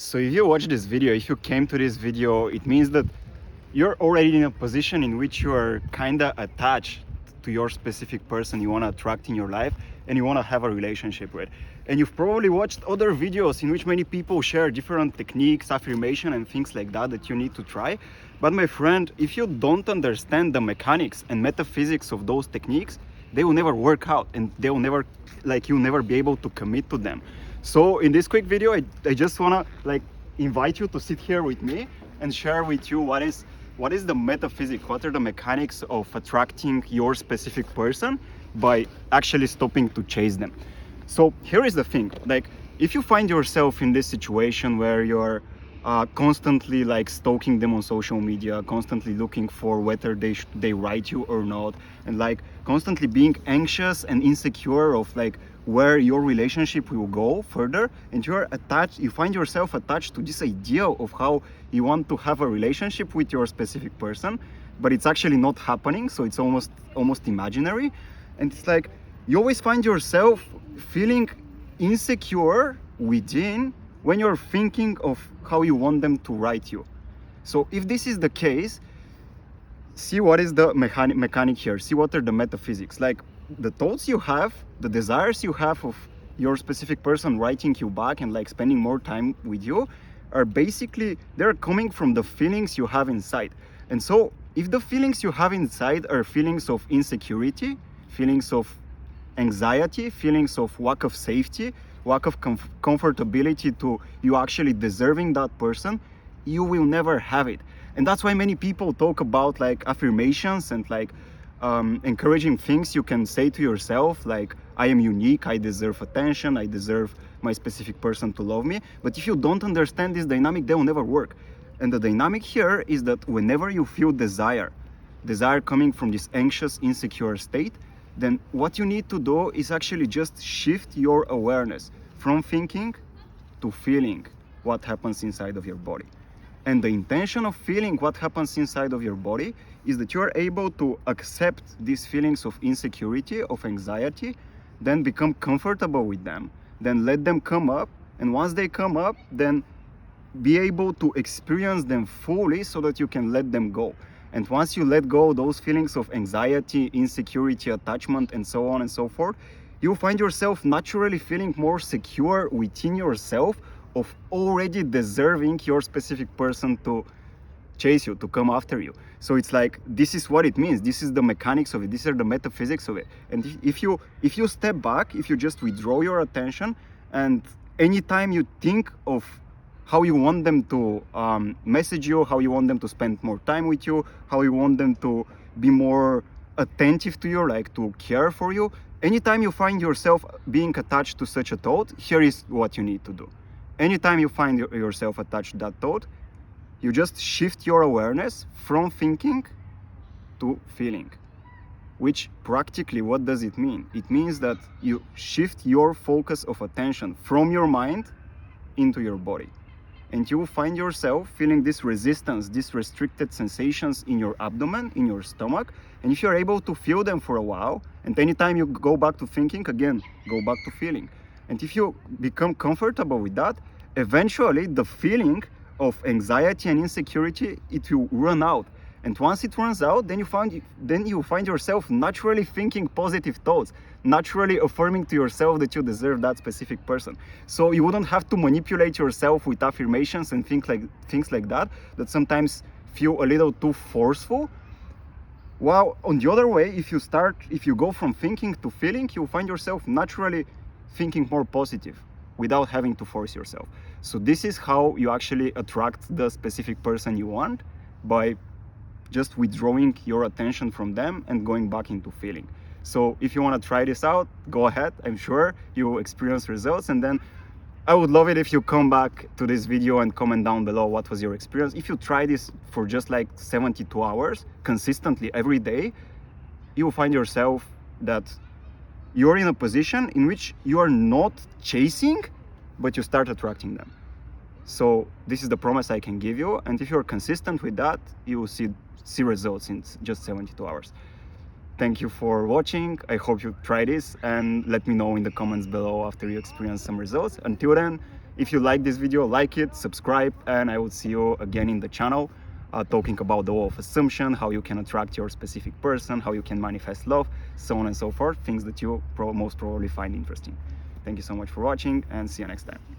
So if you watch this video, if you came to this video, it means that you're already in a position in which you are kind of attached to your specific person you want to attract in your life and you want to have a relationship with. And you've probably watched other videos in which many people share different techniques, affirmation and things like that you need to try. But my friend, if you don't understand the mechanics and metaphysics of those techniques, they will never work out and they'll never, you'll never be able to commit to them. So in this quick video, I just want to invite you to sit here with me and share with you what is the metaphysics, what are the mechanics of attracting your specific person by actually stopping to chase them. So here is the thing, if you find yourself in this situation where you're constantly stalking them on social media, constantly looking for whether they write you or not, and constantly being anxious and insecure of where your relationship will go further, and you find yourself attached to this idea of how you want to have a relationship with your specific person, but it's actually not happening, so it's almost imaginary. And it's you always find yourself feeling insecure within when you're thinking of how you want them to write you. So if this is the case, see what is the mechanic here, see what are the metaphysics, the thoughts you have, the desires you have of your specific person writing you back and spending more time with you are basically, they're coming from the feelings you have inside. And so if the feelings you have inside are feelings of insecurity, feelings of anxiety, feelings of lack of safety, lack of comfortability to you actually deserving that person, you will never have it. And that's why many people talk about affirmations and encouraging things you can say to yourself, I am unique, I deserve attention, I deserve my specific person to love me. But if you don't understand this dynamic, they will never work. And the dynamic here is that whenever you feel desire coming from this anxious, insecure state, then what you need to do is actually just shift your awareness from thinking to feeling what happens inside of your body. And the intention of feeling what happens inside of your body is that you are able to accept these feelings of insecurity, of anxiety, then become comfortable with them, then let them come up. And once they come up, then be able to experience them fully so that you can let them go. And once you let go those feelings of anxiety, insecurity, attachment, and so on and so forth, you'll find yourself naturally feeling more secure within yourself of already deserving your specific person to chase you, to come after you. So it's this is what it means. This is the mechanics of it. These are the metaphysics of it. And if you step back, if you just withdraw your attention, and anytime you think of how you want them to message you, how you want them to spend more time with you, how you want them to be more attentive to you, to care for you, anytime you find yourself being attached to such a thought, here is what you need to do. Anytime you find yourself attached to that thought, you just shift your awareness from thinking to feeling. Which practically, what does it mean? It means that you shift your focus of attention from your mind into your body. And you will find yourself feeling this resistance, these restricted sensations in your abdomen, in your stomach. And if you're able to feel them for a while, and anytime you go back to thinking, again, go back to feeling. And if you become comfortable with that, eventually the feeling of anxiety and insecurity, it will run out. And once it runs out, then you find yourself naturally thinking positive thoughts, naturally affirming to yourself that you deserve that specific person. So you wouldn't have to manipulate yourself with affirmations and things like that sometimes feel a little too forceful. While on the other way, if you go from thinking to feeling, you'll find yourself naturally thinking more positive without having to force yourself. So this is how you actually attract the specific person you want, by just withdrawing your attention from them and going back into feeling. So if you want to try this out, go ahead. I'm sure you will experience results. And then I would love it if you come back to this video and comment down below what was your experience. If you try this for just 72 hours consistently every day, you will find yourself that you're in a position in which you are not chasing, but you start attracting them. So this is the promise I can give you. And if you're consistent with that, you will see results in just 72 hours. Thank you for watching. I hope you try this and let me know in the comments below after you experience some results. Until then, If you like this video, like it, subscribe, and I will see you again in the channel, talking about the law of assumption, how you can attract your specific person, how you can manifest love, so on and so forth, things that you most probably find interesting. Thank you so much for watching, and see you next time.